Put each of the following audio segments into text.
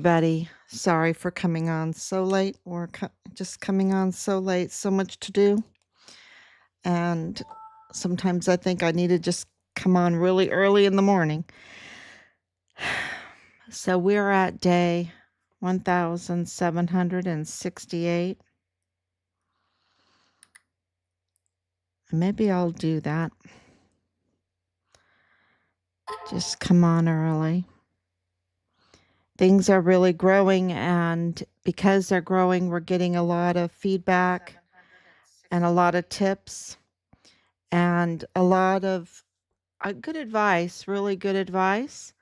everybody. Sorry for coming on so late or just coming on so late. So much to do. And sometimes I think I need to just come on really early in the morning. So we're at day 1768. Maybe I'll do that. Just come on early. Things are really growing, and because they're growing, we're getting a lot of feedback and a lot of tips and a lot of good advice, really good advice.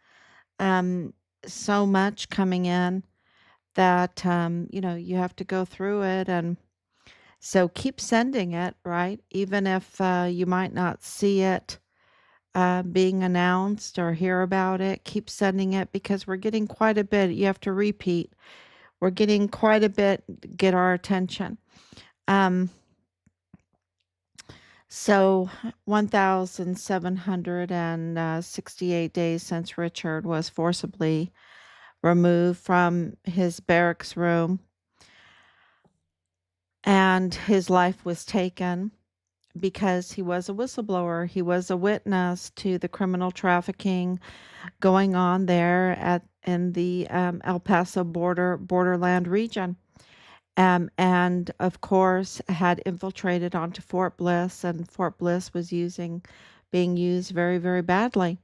Um, so much coming in that, you have to go through it. And so keep sending it, right? Even if you might not see it being announced or hear about it, keep sending it because we're getting quite a bit. You have to repeat. We're getting quite a bit, get our attention. So 1,768 days since Richard was forcibly removed from his barracks room and his life was taken because he was a whistleblower. He was a witness to the criminal trafficking going on there in the El Paso borderland region. And of course had infiltrated onto Fort Bliss, and Fort Bliss was being used very, very badly,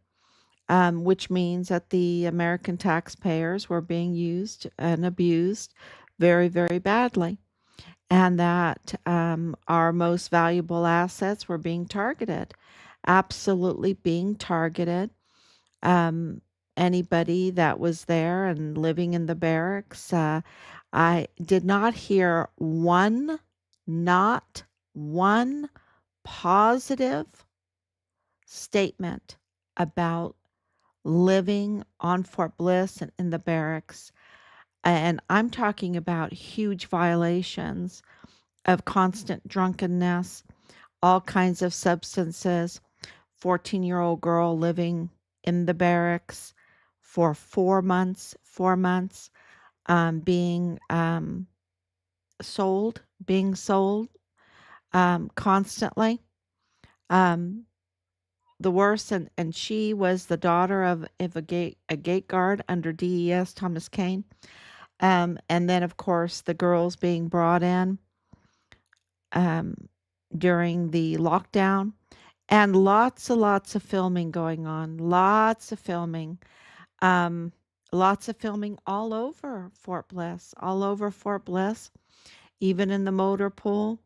which means that the American taxpayers were being used and abused very, very badly, and that our most valuable assets were being targeted, absolutely being targeted. Anybody that was there and living in the barracks, I did not hear not one positive statement about living on Fort Bliss and in the barracks. And I'm talking about huge violations of constant drunkenness, all kinds of substances, 14-year-old girl living in the barracks for 4 months, being sold constantly. The worst, and she was the daughter of a gate guard under DES Thomas Kane. And then, of course, the girls being brought in during the lockdown, and lots of filming going on, lots of filming all over Fort Bliss, even in the motor pool,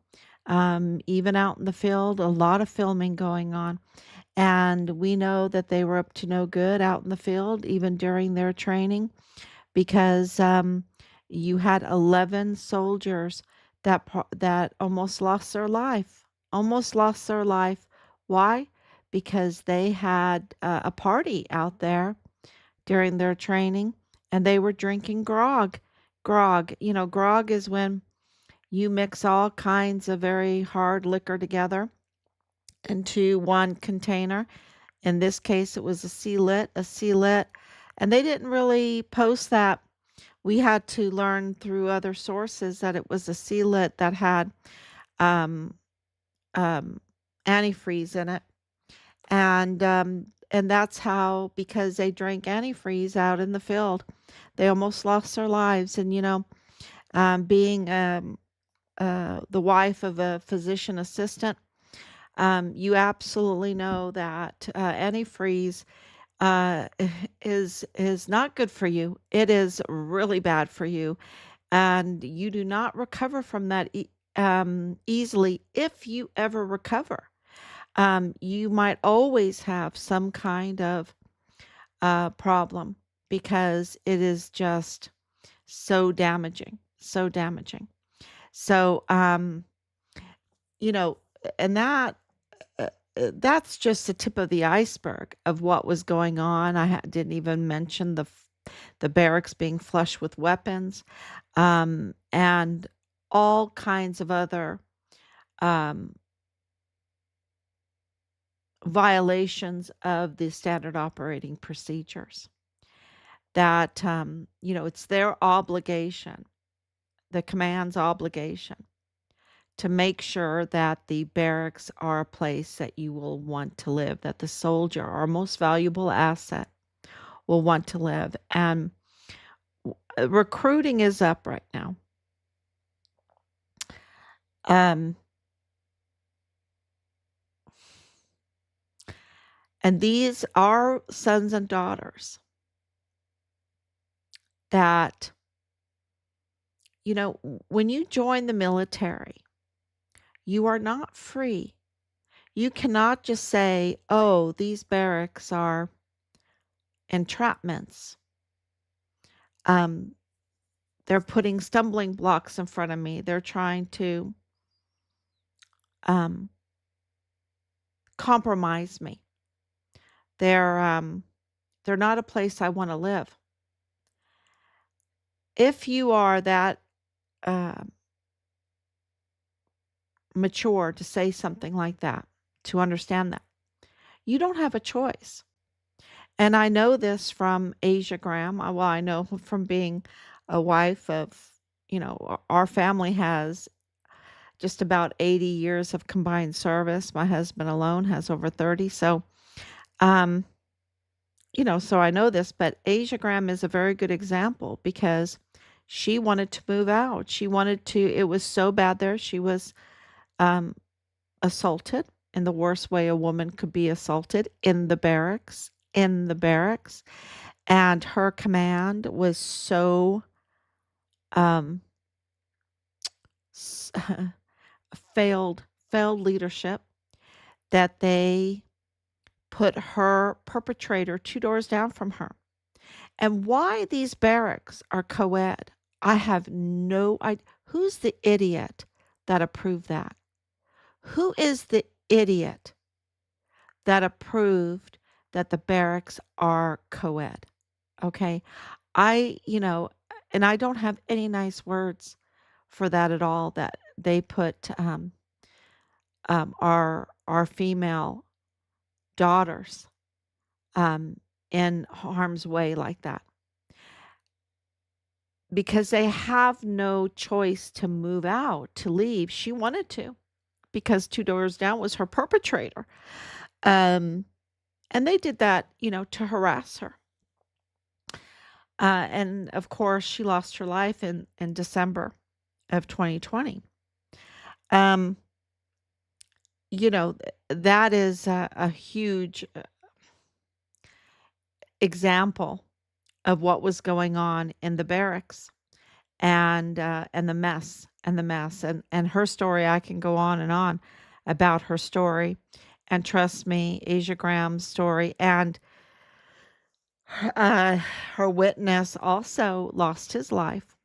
even out in the field, a lot of filming going on. And we know that they were up to no good out in the field, even during their training, because you had 11 soldiers that almost lost their life. Why? Because they had a party out there during their training, and they were drinking grog. Grog is when you mix all kinds of very hard liquor together into one container. In this case, it was a C-lit, and they didn't really post that. We had to learn through other sources that it was a C-lit that had um, antifreeze in it, and that's how, because they drank antifreeze out in the field, they almost lost their lives. And being the wife of a physician assistant, you absolutely know that antifreeze is not good for you. It is really bad for you, and you do not recover from that easily. If you ever recover, you might always have some kind of problem, because it is just so damaging, so damaging. So, you know, and that's just the tip of the iceberg of what was going on. I didn't even mention the barracks being flush with weapons, and all kinds of other violations of the standard operating procedures. that, it's their obligation, the command's obligation, to make sure that the barracks are a place that you will want to live, that the soldier, our most valuable asset, will want to live. And recruiting is up right now. And these are sons and daughters that, when you join the military, you are not free. You cannot just say, oh, these barracks are entrapments. They're putting stumbling blocks in front of me. They're trying to compromise me. They're not a place I want to live. If you are that mature to say something like that, to understand that, you don't have a choice. And I know this from Asia Graham. Well, I know from being a wife of, our family has just about 80 years of combined service. My husband alone has over 30. So, so I know this, but Asia Graham is a very good example because she wanted to move out. It was so bad there. She was assaulted in the worst way a woman could be assaulted in the barracks. And her command was so failed leadership that they put her perpetrator 2 doors down from her. And why these barracks are co-ed, I have no idea. Who's the idiot that approved that? Who is the idiot that approved that the barracks are co-ed? Okay. And I don't have any nice words for that at all, that they put our female daughters in harm's way like that, because they have no choice to move out, to leave. She wanted to, because 2 doors down was her perpetrator. And they did that, to harass her. And of course, she lost her life in December of 2020. That is a huge example of what was going on in the barracks, and the mess, and her story. I can go on and on about her story, and trust me, Asia Graham's story, and her witness also lost his life.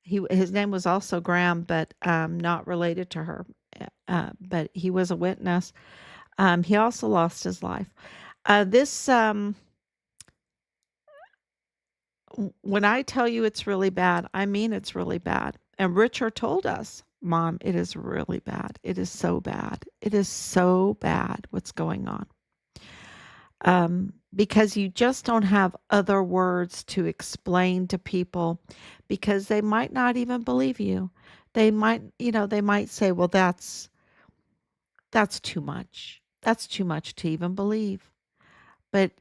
His name was also Graham, but not related to her. But he was a witness. He also lost his life. This When I tell you it's really bad, I mean it's really bad. And Richard told us, Mom, it is really bad. It is so bad. It is so bad what's going on. Because you just don't have other words to explain to people, because they might not even believe you. They might say, well, that's too much. That's too much to even believe. But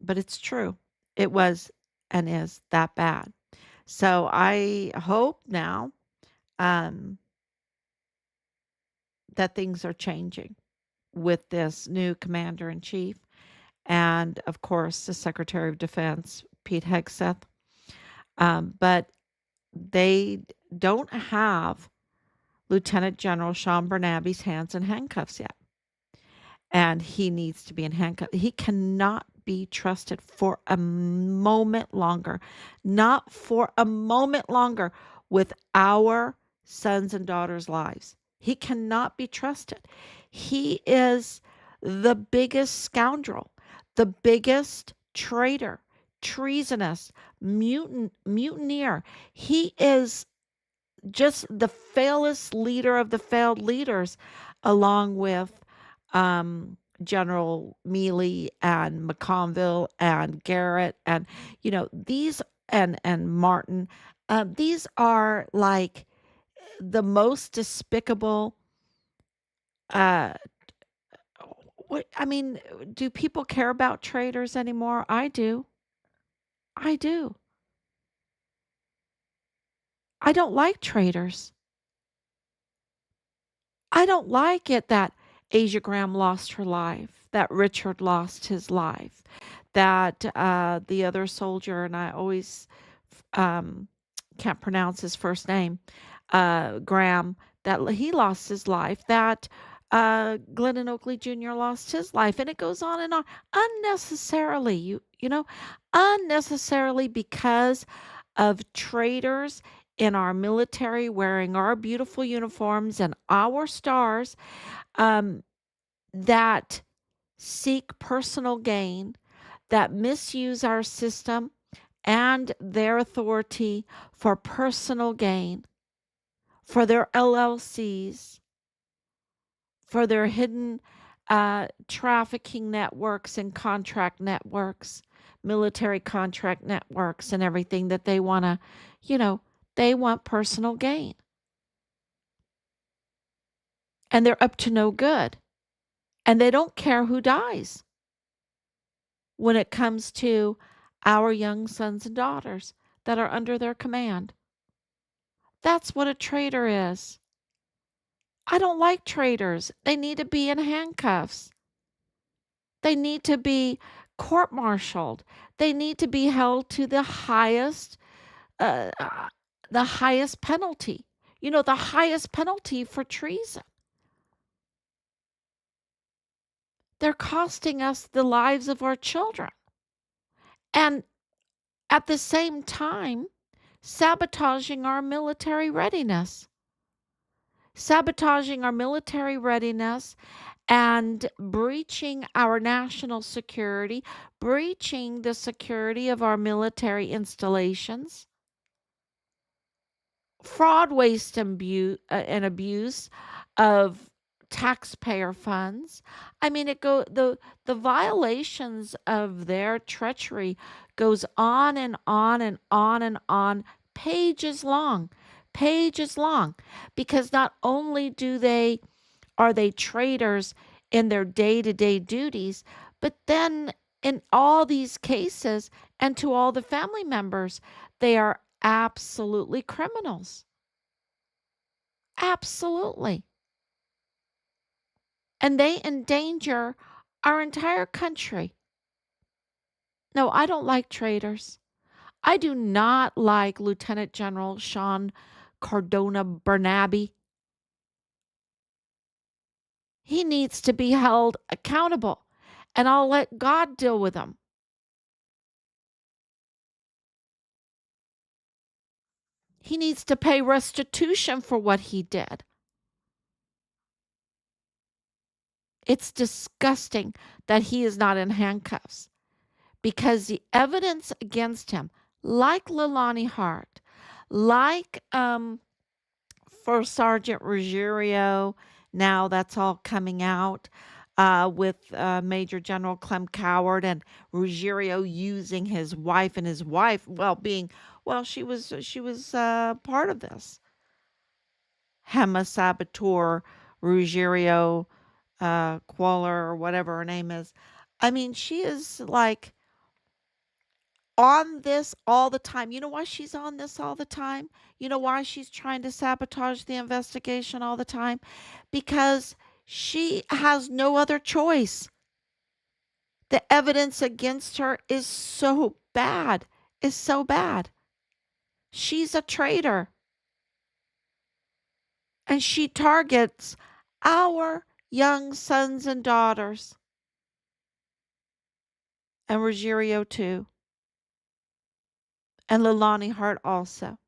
it's true. It was and is that bad. So I hope now that things are changing with this new commander in chief, and of course the Secretary of Defense, Pete Hegseth. But they don't have Lieutenant General Sean Bernabe's hands in handcuffs yet. And he needs to be in handcuffs. He cannot be trusted for a moment longer. Not for a moment longer with our sons and daughters' lives. He cannot be trusted. He is the biggest scoundrel, the biggest traitor, treasonous, mutineer. He is just the failest leader of the failed leaders, along with General Mealy and McConville and Garrett and these and Martin. These are like the most despicable. Uh, what I mean, do people care about traitors anymore? I do. I do. I don't like traitors. I don't like it that Asia Graham lost her life, that Richard lost his life, that the other soldier, and I always um, can't pronounce his first name, Graham, that he lost his life, that Glennon Oakley Jr. lost his life, and it goes on and on unnecessarily. Unnecessarily because of traitors in our military wearing our beautiful uniforms and our stars um, that seek personal gain, that misuse our system and their authority for personal gain, for their LLCs, for their hidden trafficking networks and contract networks, military contract networks, and everything that they want to, they want personal gain. And they're up to no good. And they don't care who dies when it comes to our young sons and daughters that are under their command. That's what a traitor is. I don't like traitors. They need to be in handcuffs. They need to be court-martialed. They need to be held to uh, uh, the highest penalty. The highest penalty for treason. They're costing us the lives of our children. And at the same time, sabotaging our military readiness. Sabotaging our military readiness and breaching our national security, breaching the security of our military installations, fraud, waste, and abuse of taxpayer funds. I mean, the violations of their treachery goes on and on and on and on, pages long, pages long, because not only are they traitors in their day-to-day duties, but then in all these cases and to all the family members, they are absolutely criminals. Absolutely. And they endanger our entire country. No, I don't like traitors. I do not like Lieutenant General Sean Cardona Bernabe. He needs to be held accountable, and I'll let God deal with him. He needs to pay restitution for what he did. It's disgusting that he is not in handcuffs because the evidence against him, like Leilani Hart, like First Sergeant Ruggiero, now that's all coming out with Major General Clem Coward and Ruggiero using his wife and his wife, she was part of this. Gema Saboteur Ruggiero Qualler or whatever her name is. I mean, she is like on this all the time. You know why she's on this all the time? You know why she's trying to sabotage the investigation all the time? Because she has no other choice. The evidence against her is so bad, is so bad. She's a traitor. And she targets our young sons and daughters. And Ruggiero too. And Leilani Hart also.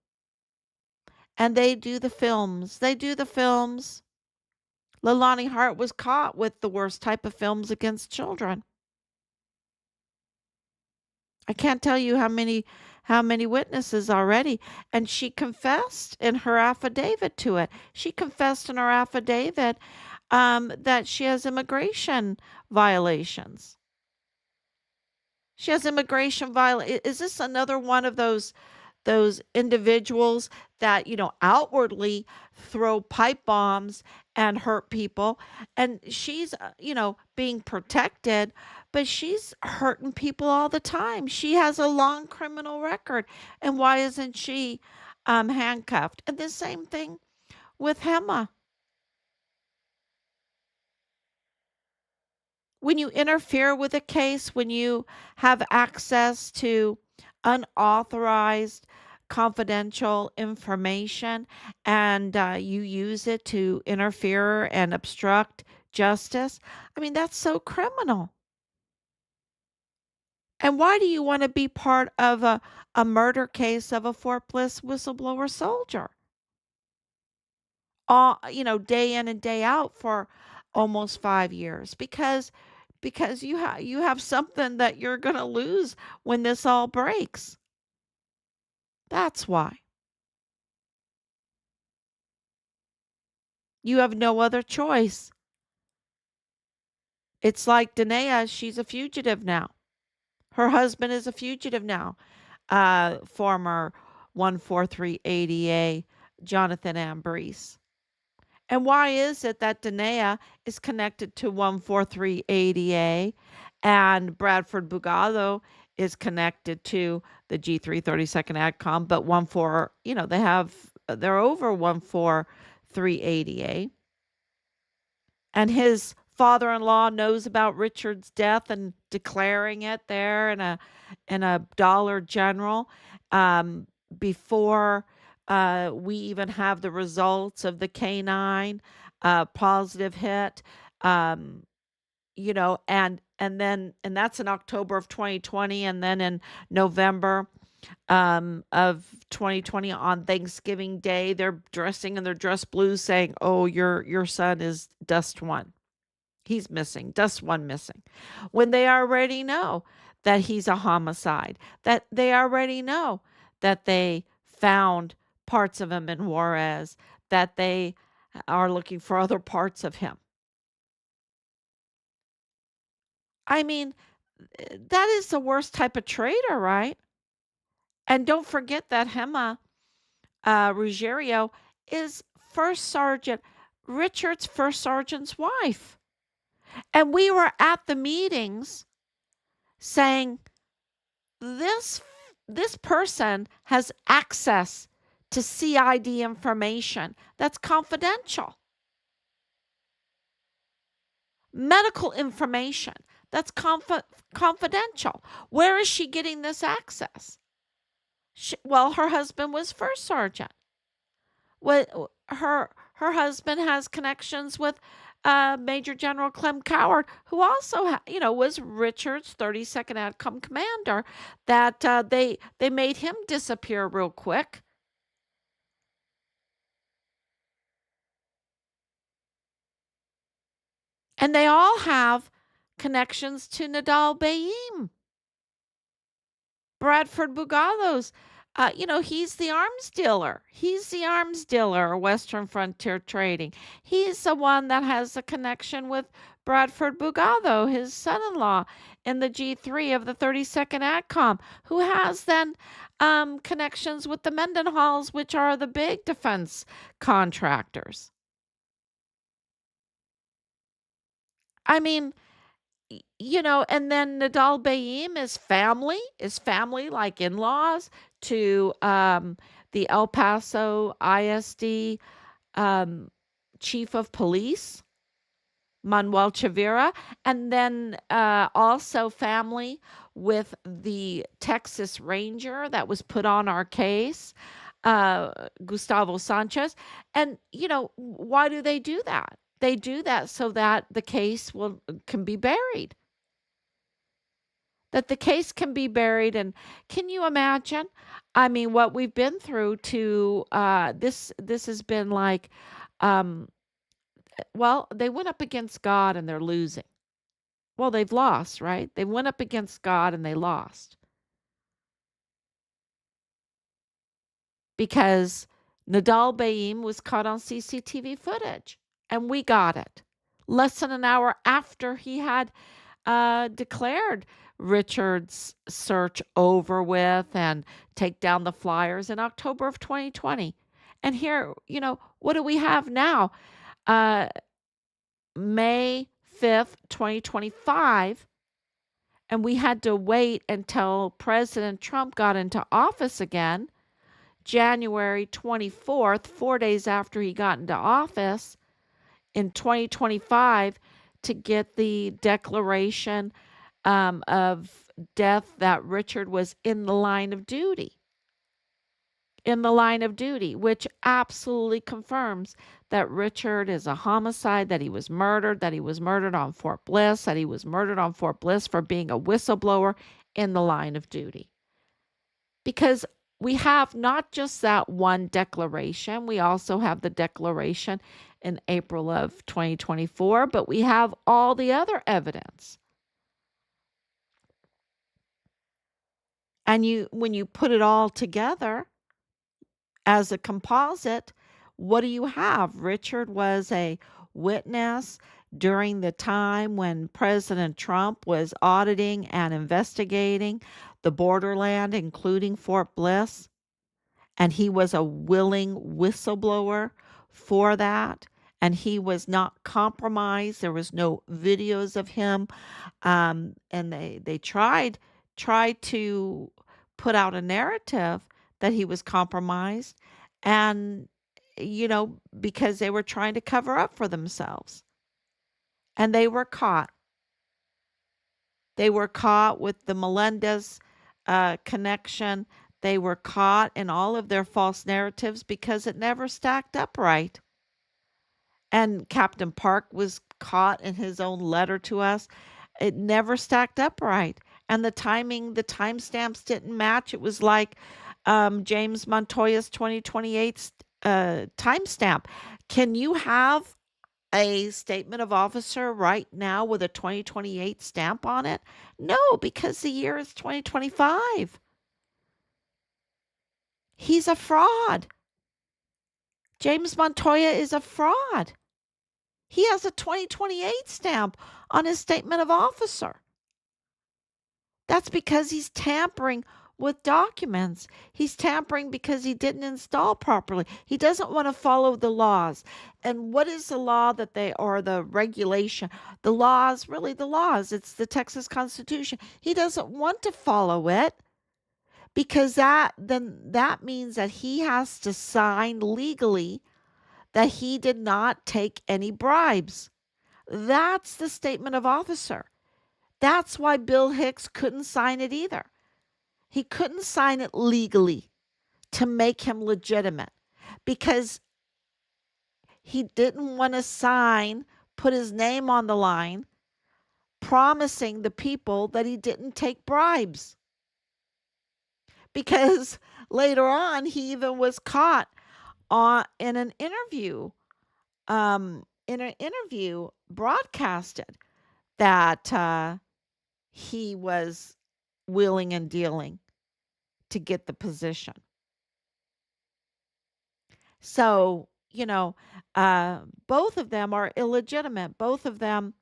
And they do the films. They do the films. Leilani Hart was caught with the worst type of films against children. I can't tell you how many witnesses already, and she confessed in her affidavit to it. She confessed in her affidavit that she has immigration violations. She has immigration Is this another one of those individuals that, outwardly throw pipe bombs and hurt people, and she's, being protected, but she's hurting people all the time. She has a long criminal record, and why isn't she handcuffed? And the same thing with Hema. When you interfere with a case, when you have access to unauthorized confidential information and you use it to interfere and obstruct justice, I mean, that's so criminal. And why do you want to be part of a murder case of a Fort Bliss whistleblower soldier? Day in and day out for almost 5 years, because you have something that you're going to lose when this all breaks. That's why. You have no other choice. It's like Danae, she's a fugitive now. Her husband is a fugitive now. Former 143 ADA Jonathan Ambrose. And why is it that Danae is connected to 143 ADA and Bradford Bugado is connected to the G3 32nd AdCom, but 14, they're over 143 ADA. And his father-in-law knows about Richard's death and declaring it there in a Dollar General, before we even have the results of the canine positive hit. um, and that's in October of 2020, and then in November of 2020, on Thanksgiving Day, they're dressing in their dress blues saying, "Oh, your son is dust one. He's missing, dust one missing." When they already know that he's a homicide, that they already know that they found parts of him in Juarez, that they are looking for other parts of him. I mean, that is the worst type of traitor, right? And don't forget that Gema Ruggiero is First Sergeant Richard's first sergeant's wife. And we were at the meetings saying this this person has access to CID information that's confidential. Medical information that's confidential. Where is she getting this access? Well, her husband was first sergeant. What her husband has connections with Major General Clem Coward, who also was Richard's 32nd AdCom commander. That they made him disappear real quick. And they all have connections to Nidal Baem. Bradford Bugado's, he's the arms dealer. He's the arms dealer, Western Frontier Trading. He's the one that has a connection with Bradford Bugado, his son-in-law, in the G3 of the 32nd AdCom, who has then connections with the Mendenhalls, which are the big defense contractors. I mean, and then Nidal Baem is family like in-laws to the El Paso ISD um, chief of police, Manuel Chavira, and then also family with the Texas Ranger that was put on our case, Gustavo Sanchez. And, why do they do that? They do that so that the case can be buried. That the case can be buried. And can you imagine? I mean, what we've been through to this has been like, um, well, they went up against God and they're losing. Well, they've lost, right? They went up against God and they lost because Nidal Baem was caught on CCTV footage and we got it. less than an hour after he had declared Richard's search over with and take down the flyers in October of 2020. And here, what do we have now? Uh, May 5th, 2025. And we had to wait until President Trump got into office again, January 24th, 4 days after he got into office in 2025, to get the declaration of death that Richard was in the line of duty. In the line of duty, which absolutely confirms that Richard is a homicide, that he was murdered on Fort Bliss, that he was murdered on Fort Bliss for being a whistleblower in the line of duty. Because we have not just that one declaration, we also have the declaration in April of 2024, but we have all the other evidence. And when you put it all together as a composite, what do you have? Richard was a witness during the time when President Trump was auditing and investigating the borderland, including Fort Bliss. And he was a willing whistleblower for that. And he was not compromised. There was no videos of him. And they tried to put out a narrative that he was compromised, and because they were trying to cover up for themselves. And they were caught. They were caught with the Melendez connection. They were caught in all of their false narratives because it never stacked up right. And Captain Park was caught in his own letter to us. It never stacked up right. And the timestamps didn't match. It was like James Montoya's 2028 timestamp. Can you have a statement of officer right now with a 2028 stamp on it? No, because the year is 2025. He's a fraud. James Montoya is a fraud. He has a 2028 stamp on his statement of officer. That's because he's tampering with documents. He's tampering because he didn't install properly. He doesn't want to follow the laws. And what is the law or the regulation? The laws, really the laws. It's the Texas Constitution. He doesn't want to follow it because that means that he has to sign legally that he did not take any bribes. That's the statement of officer. That's why Bill Hicks couldn't sign it either. He couldn't sign it legally to make him legitimate because he didn't want to put his name on the line, promising the people that he didn't take bribes. Because later on, he even was caught in an interview broadcasted that he was wheeling and dealing to get the position. So, both of them are illegitimate. Both of them,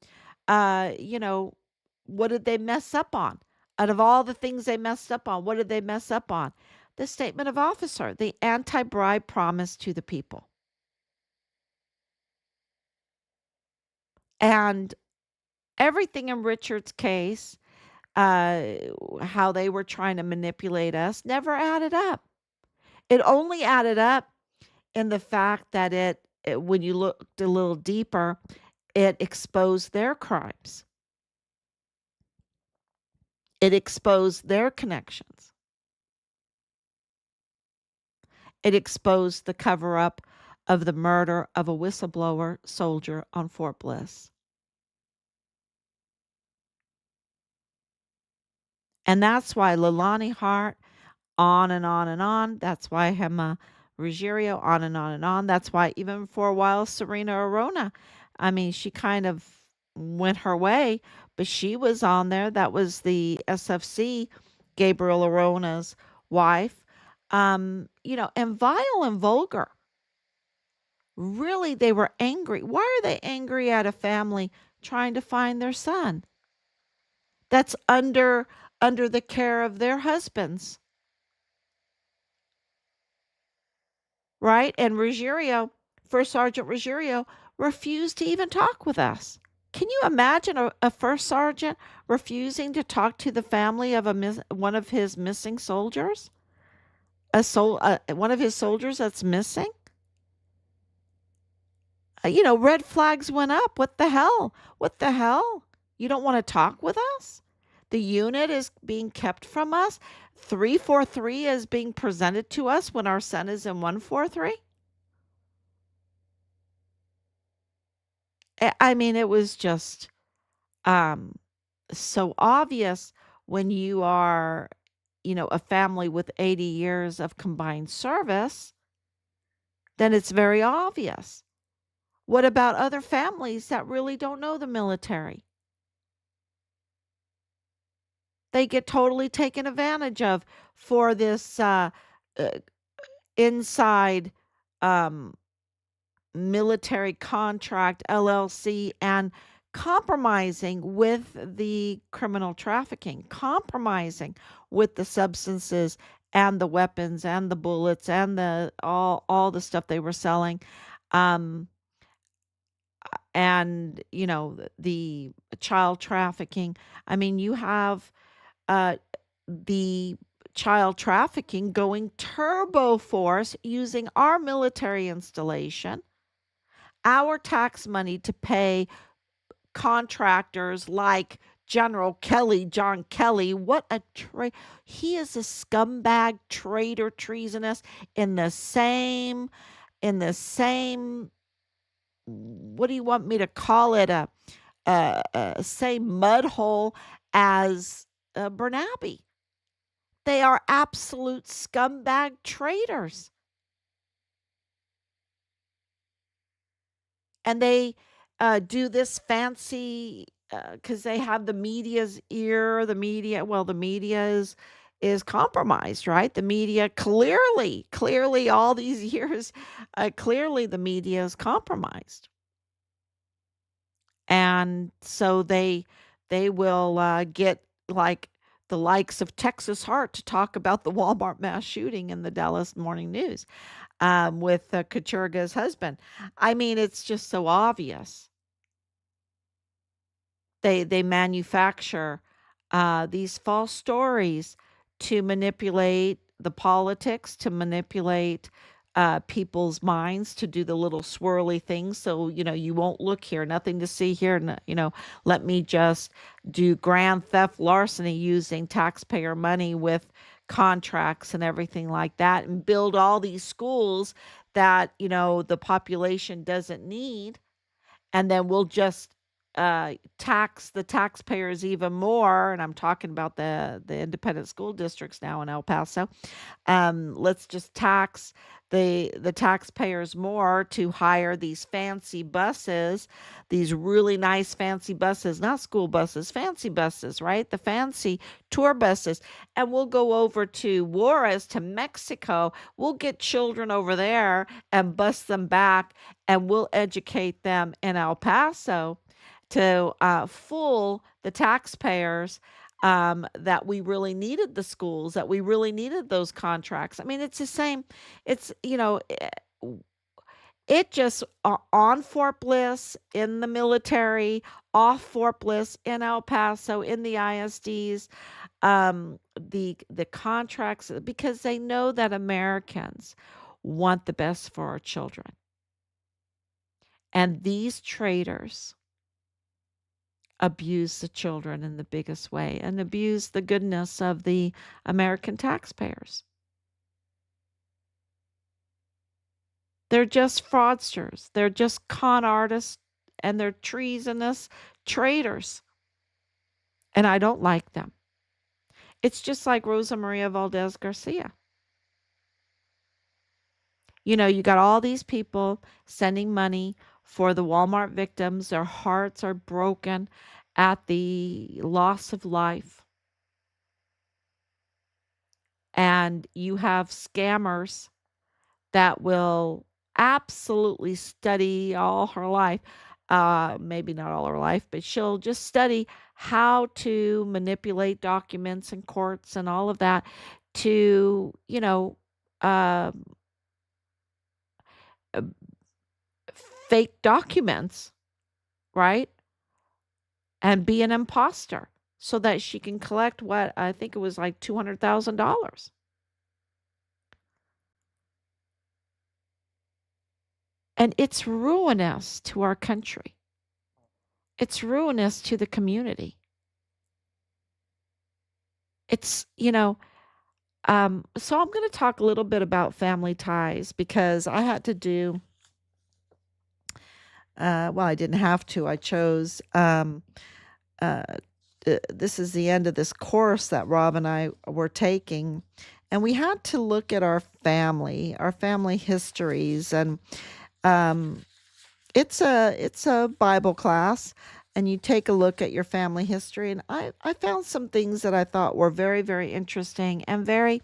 what did they mess up on? Out of all the things they messed up on, what did they mess up on? The statement of officer, the anti-bribe promise to the people. And everything in Richard's case, how they were trying to manipulate us, never added up. It only added up in the fact that when you looked a little deeper, it exposed their crimes. It exposed their connections. It exposed the cover-up of the murder of a whistleblower soldier on Fort Bliss. And that's why Leilani Hart, on and on and on. That's why Gema Ruggiero, on and on and on. That's why even for a while, Serena Arona, she kind of went her way, but she was on there. That was the SFC, Gabriel Arona's wife. And vile and vulgar. Really, they were angry. Why are they angry at a family trying to find their son that's under the care of their husbands, right? And Ruggiero, First Sergeant Ruggiero, refused to even talk with us. Can you imagine a first sergeant refusing to talk to the family of one of his missing soldiers? One of his soldiers that's missing? Red flags went up. What the hell? What the hell? You don't want to talk with us? The unit is being kept from us. 343 is being presented to us when our son is in 143. I mean, it was just um, so obvious when you are, a family with 80 years of combined service, then it's very obvious. What about other families that really don't know the military? They get totally taken advantage of for this uh, inside um, military contract LLC and compromising with the criminal trafficking, compromising with the substances and the weapons and the bullets and the all the stuff they were selling. Um, and the child trafficking. I mean, you have uh, the child trafficking going turbo force using our military installation, our tax money to pay contractors like General Kelly, John Kelly. What a he is a scumbag, traitor, treasonous in the same what do you want me to call it, same mud hole as Bernabe. They are absolute scumbag traitors. And they do this fancy because they have the media's ear. The media is compromised, right? The media clearly, all these years, clearly the media is compromised, and so they will get like the likes of Texas Heart to talk about the Walmart mass shooting in the Dallas Morning News with Kachurga's husband. I mean, it's just so obvious. They manufacture these false stories to manipulate the politics, to manipulate people's minds, to do the little swirly things. So you won't look here, nothing to see here. Let me just do grand theft larceny using taxpayer money with contracts and everything like that, and build all these schools that the population doesn't need, and then we'll just tax the taxpayers even more. And I'm talking about the independent school districts now in El Paso. Let's just tax the taxpayers more to hire these fancy buses, these really nice fancy buses, not school buses, fancy buses, right? The fancy tour buses. And we'll go over to Juarez, to Mexico. We'll get children over there and bus them back, and we'll educate them in El Paso to fool the taxpayers that we really needed the schools, that we really needed those contracts. I mean, it's the same. It's, it just on Fort Bliss in the military, off Fort Bliss in El Paso in the ISDs, the contracts, because they know that Americans want the best for our children. And these traitors abuse the children in the biggest way and abuse the goodness of the American taxpayers. They're just fraudsters. They're just con artists, and they're treasonous traitors. And I don't like them. It's just like Rosa Maria Valdez Garcia. You got all these people sending money for the Walmart victims. Their hearts are broken at the loss of life. And you have scammers that will absolutely study all her life. Maybe not all her life, but she'll just study how to manipulate documents in courts and all of that to, um, uh, fake documents, right? And be an imposter so that she can collect what I think it was like $200,000. And it's ruinous to our country. It's ruinous to the community. It's, so I'm going to talk a little bit about family ties because I had to do, well, I didn't have to. I chose, uh, this is the end of this course that Rob and I were taking. And we had to look at our family histories. And um, it's a Bible class, and you take a look at your family history. And I found some things that I thought were very, very interesting and very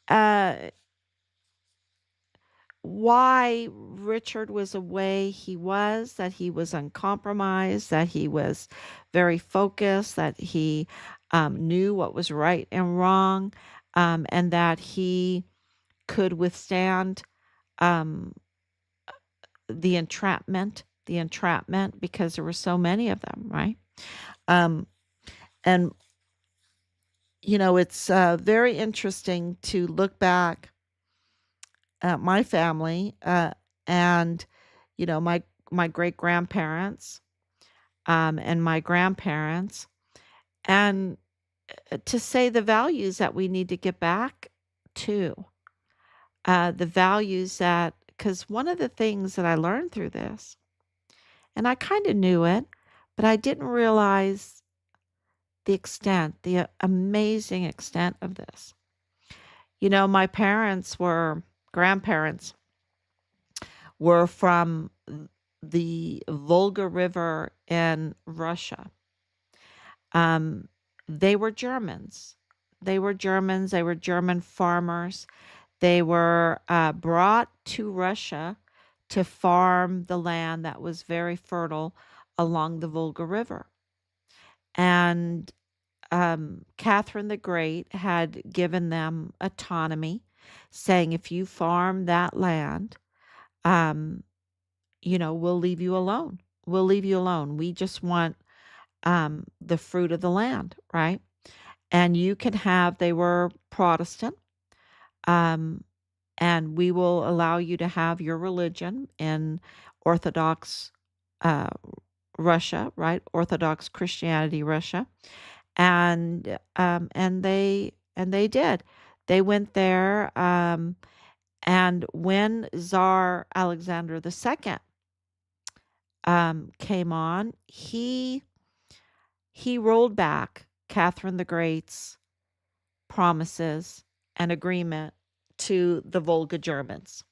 uh, why Richard was the way he was, that he was uncompromised, that he was very focused, that he knew what was right and wrong, and that he could withstand um, the entrapment because there were so many of them, right? Um, and it's very interesting to look back at my family and my great grandparents and my grandparents, and to say the values that we need to get back to the values that, because one of the things that I learned through this, and I kind of knew it, but I didn't realize the amazing extent of this. My grandparents were from the Volga River in Russia. Um, they were Germans. They were Germans. They were German farmers. They were brought to Russia to farm the land that was very fertile along the Volga River. And Catherine the Great had given them autonomy, saying, if you farm that land, um, we'll leave you alone. We'll leave you alone. We just want the fruit of the land, right? And they were Protestant, um, and we will allow you to have your religion in Orthodox uh, Russia, right? Orthodox Christianity Russia. And they did. They went there, and when Tsar Alexander II came on, he rolled back Catherine the Great's promises and agreement to the Volga Germans,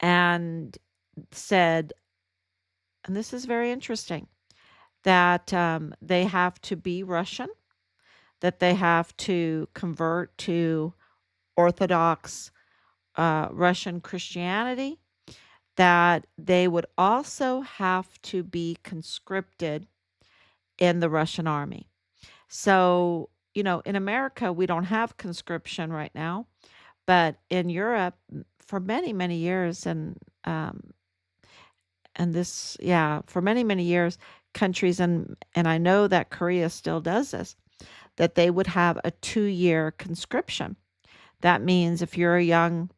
and said, and this is very interesting, that they have to be Russian, that they have to convert to Orthodox Russian Christianity, that they would also have to be conscripted in the Russian army. So, in America, we don't have conscription right now, but in Europe, for many, many years, for many, many years, countries, and I know that Korea still does this, that they would have a 2-year conscription. That means if you're a young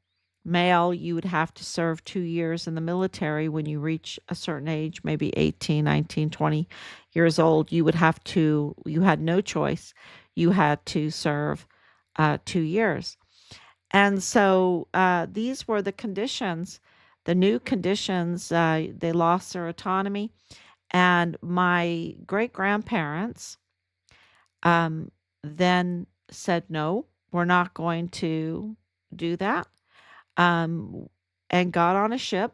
male, you would have to serve 2 years in the military. When you reach a certain age, maybe 18, 19, 20 years old, you had no choice. You had to serve 2 years. And so these were the conditions, the new conditions. They lost their autonomy. And my great grandparents then said, no, we're not going to do that, and got on a ship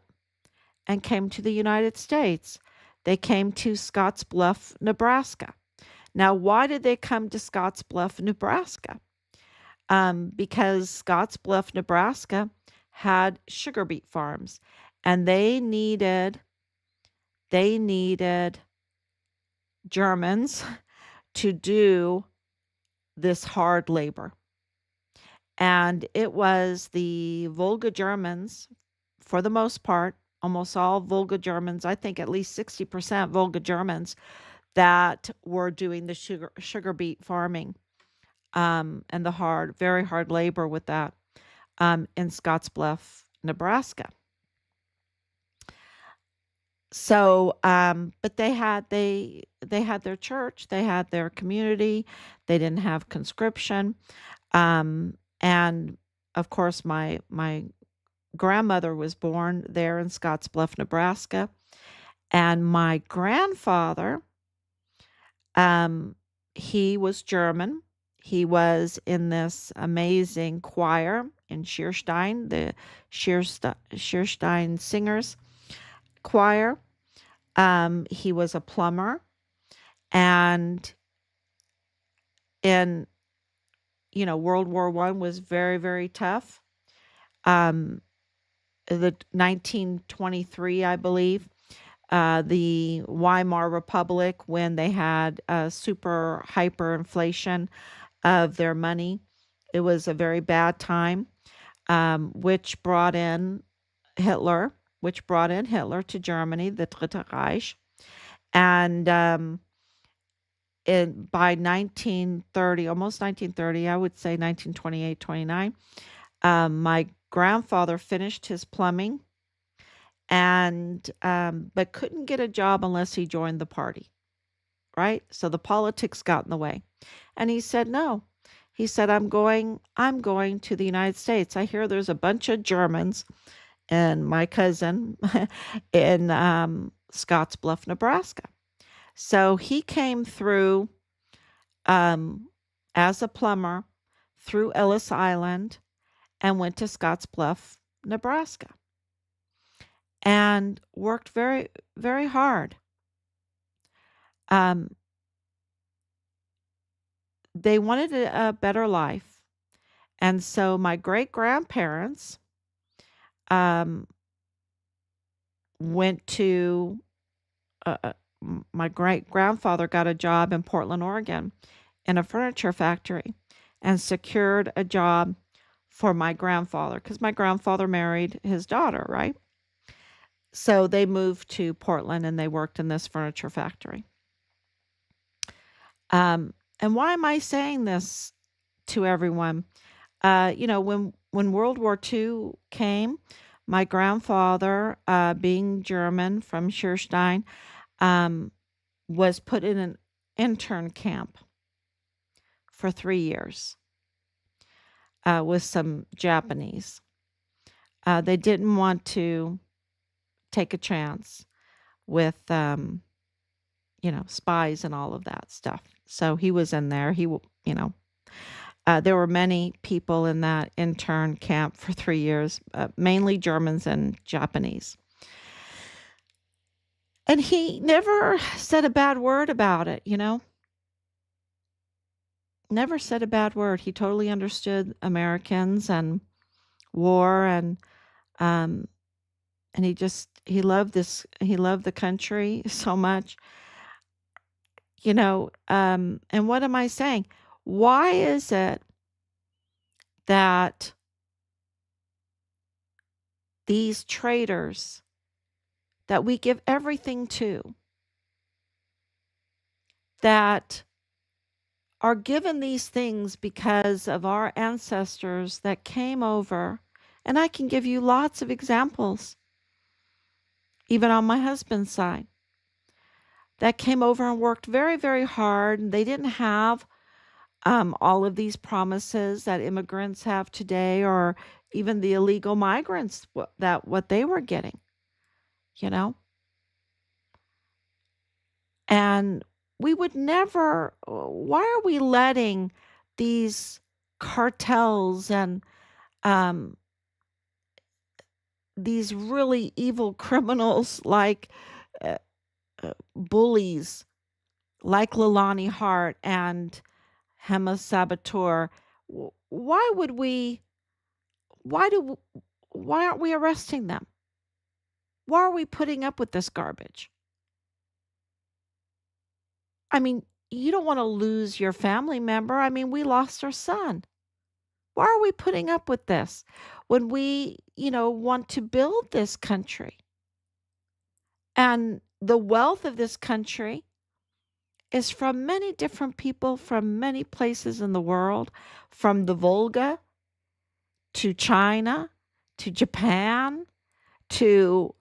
and came to the United States. They came to Scottsbluff, Nebraska. Now, why did they come to Scottsbluff, Nebraska? Because Scottsbluff, Nebraska had sugar beet farms, and they needed Germans to do this hard labor. And it was the Volga Germans, for the most part, almost all Volga Germans, I think at least 60% Volga Germans, that were doing the sugar beet farming, and the very hard labor with that, in Scottsbluff, Nebraska. So, but they had their church, they had their community, they didn't have conscription, and of course, my grandmother was born there in Scottsbluff, Nebraska, and my grandfather, he was German. He was in this amazing choir in Schierstein, the Schierstein Singers choir. He was a plumber, and in World War One was very, very tough. The 1923, I believe, the Weimar Republic, when they had super hyperinflation of their money. It was a very bad time, which brought in Hitler, to Germany, the Dritte Reich. And by 1930, almost 1930, I would say 1928, 29, my grandfather finished his plumbing, and but couldn't get a job unless he joined the party, right? So the politics got in the way. And he said, "No." He said, I'm going to the United States. I hear there's a bunch of Germans and my cousin in Scottsbluff, Nebraska." So he came through, as a plumber, through Ellis Island, and went to Scottsbluff, Nebraska, and worked very, very hard. They wanted a better life. And so my great grandparents went to, my great grandfather got a job in Portland, Oregon, in a furniture factory, and secured a job for my grandfather, because my grandfather married his daughter, right? So they moved to Portland and they worked in this furniture factory. And why am I saying this to everyone? When World War II came, my grandfather, being German from Schierstein, was put in an intern camp for 3 years, with some Japanese. They didn't want to take a chance with, spies and all of that stuff. So he was in there. There were many people in that intern camp for 3 years, mainly Germans and Japanese. And he never said a bad word about it, Never said a bad word. He totally understood Americans and war, and he loved the country so much, and what am I saying? Why is it that these traitors that we give everything to, that are given these things because of our ancestors that came over, and I can give you lots of examples, even on my husband's side, that came over and worked very, very hard, and they didn't have all of these promises that immigrants have today, or even the illegal migrants, what they were getting, And we would never, why are we letting these cartels and these really evil criminals, like bullies like Leilani Hart and Gema Saboteur, why would we, why do why aren't we arresting them? Why are we putting up with this garbage? I mean, you don't want to lose your family member. I mean, we lost our son. Why are we putting up with this when we, want to build this country? And the wealth of this country is from many different people from many places in the world, from the Volga to China to Japan to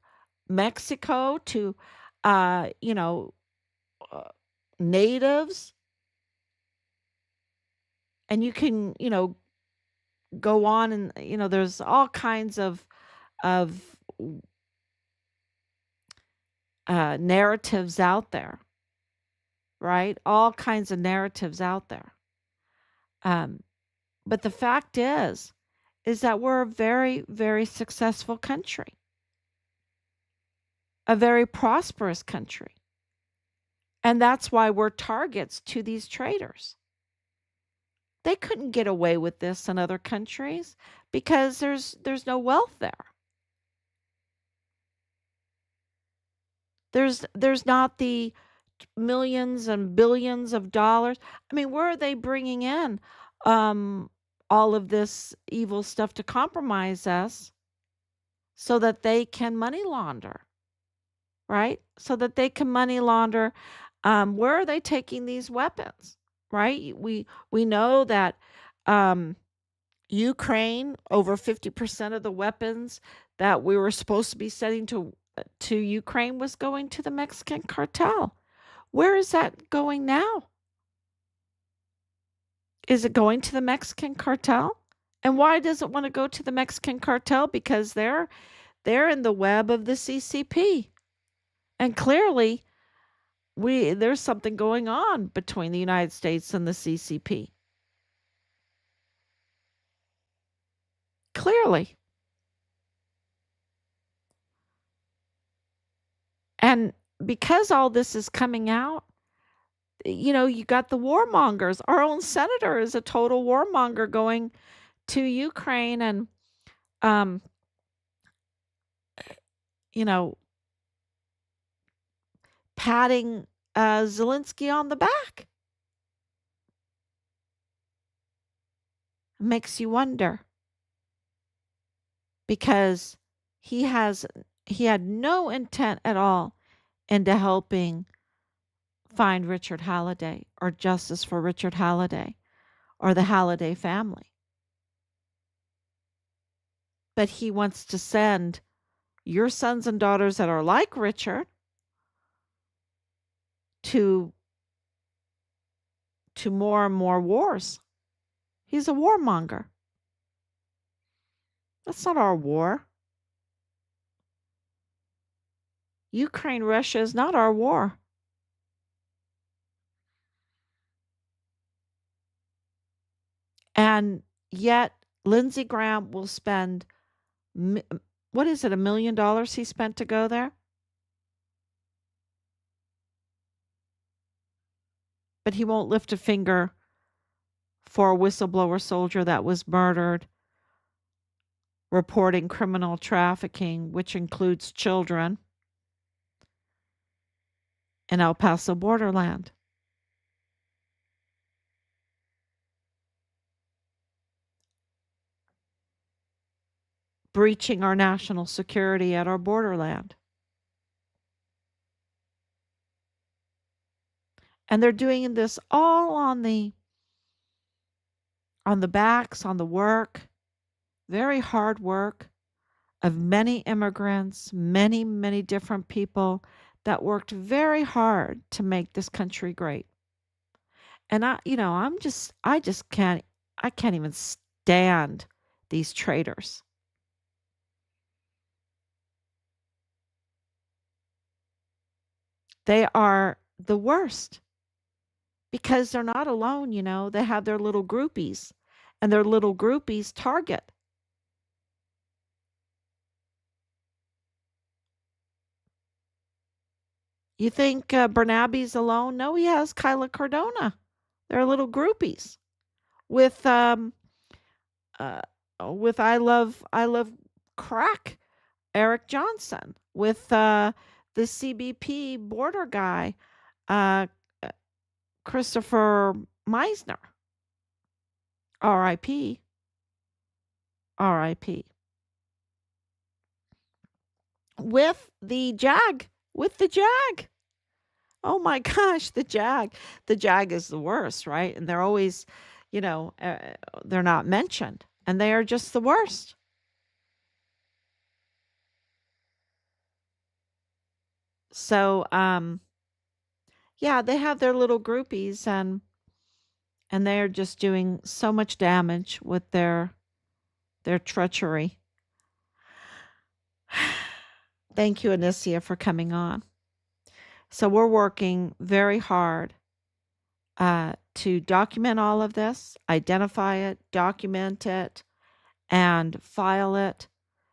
Mexico to, uh, you know, uh, natives. And you can, go on and, there's all kinds of narratives out there, right? All kinds of narratives out there. Um, but the fact is that we're a very, very successful country, a very prosperous country. And that's why we're targets to these traders. They couldn't get away with this in other countries because there's no wealth there. There's not the millions and billions of dollars. I mean, where are they bringing in um, all of this evil stuff to compromise us so that they can money launder, right? So that they can money launder. Where are they taking these weapons, right? We know that um, Ukraine, over 50% of the weapons that we were supposed to be sending to Ukraine was going to the Mexican cartel. Where is that going now? Is it going to the Mexican cartel? And why does it want to go to the Mexican cartel? Because they're in the web of the CCP. And clearly there's something going on between the United States and the CCP. Clearly. And because all this is coming out, you got the warmongers. Our own senator is a total warmonger going to Ukraine and, um, you know, patting Zelensky on the back. Makes you wonder because he had no intent at all into helping find Richard Halliday or justice for Richard Halliday or the Halliday family. But he wants to send your sons and daughters that are like Richard to more and more wars. He's a warmonger. That's not our war. Ukraine, Russia is not our war. And yet, Lindsey Graham will spend, what is it, $1 million he spent to go there? But he won't lift a finger for a whistleblower soldier that was murdered, reporting criminal trafficking, which includes children, in El Paso borderland. Breaching our national security at our borderland. And they're doing this all on the backs, on the work, very hard work of many immigrants, many, many different people that worked very hard to make this country great. And I can't even stand these traitors. They are the worst because they're not alone, they have their little groupies and their little groupies target. You think Bernabe's alone? No, he has Kyla Cardona. They're little groupies with I love crack Eric Johnson with the CBP border guy, uh, Christopher Meisner. R.I.P. R.I.P. With the JAG. With the JAG. Oh my gosh, the JAG. The JAG is the worst, right? And they're always, they're not mentioned. And they are just the worst. So, yeah, they have their little groupies and they're just doing so much damage with their treachery. Thank you, Anicia, for coming on. So we're working very hard to document all of this, identify it, document it, and file it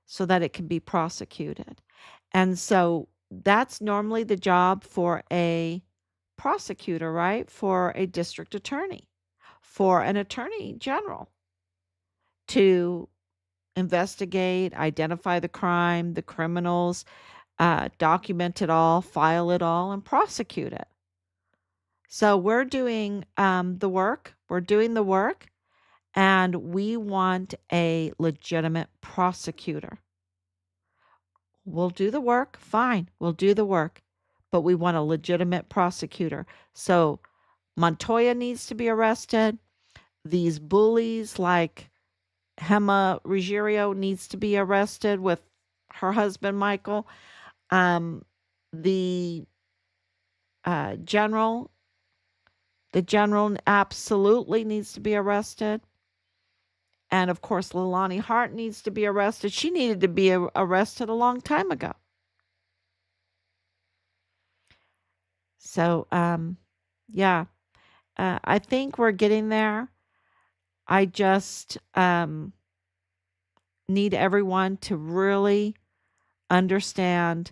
so that it can be prosecuted. And so that's normally the job for a prosecutor, right? For a district attorney, for an attorney general to investigate, identify the crime, the criminals, document it all, file it all, and prosecute it. So we're doing the work. We're doing the work, and we want a legitimate prosecutor. We'll do the work. Fine, we'll do the work, but we want a legitimate prosecutor. So Montoya needs to be arrested. These bullies like Gema Ruggiero needs to be arrested with her husband, Michael. The general absolutely needs to be arrested. And of course, Leilani Hart needs to be arrested. She needed to be arrested a long time ago. So, yeah, I think we're getting there. I just need everyone to really understand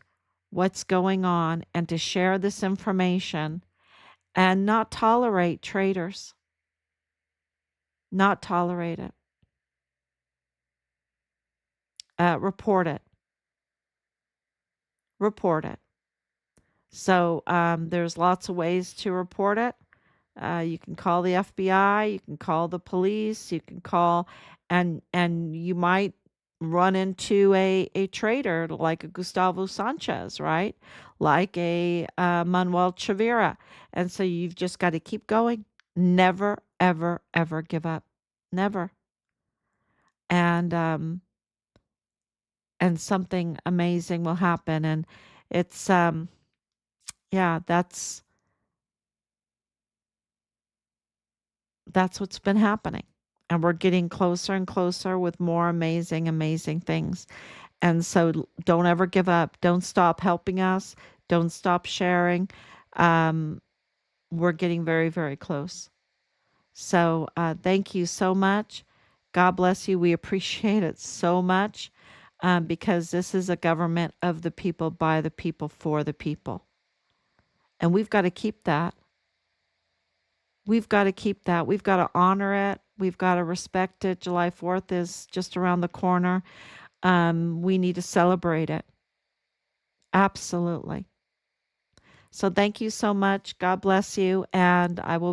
what's going on and to share this information and not tolerate traitors. Not tolerate it. Report it. Report it. So there's lots of ways to report it. You can call the FBI, you can call the police, you can call, and you might run into a traitor like a Gustavo Sanchez, right? Like a Manuel Chavira. And so you've just got to keep going. Never, ever, ever give up. Never. And something amazing will happen. And it's yeah, that's what's been happening. And we're getting closer and closer with more amazing, amazing things. And so don't ever give up. Don't stop helping us. Don't stop sharing. We're getting very, very close. So thank you so much. God bless you. We appreciate it so much because this is a government of the people, by the people, for the people. And we've got to keep that. We've got to keep that. We've got to honor it. We've got to respect it. July 4th is just around the corner. We need to celebrate it. Absolutely. So thank you so much. God bless you. And I will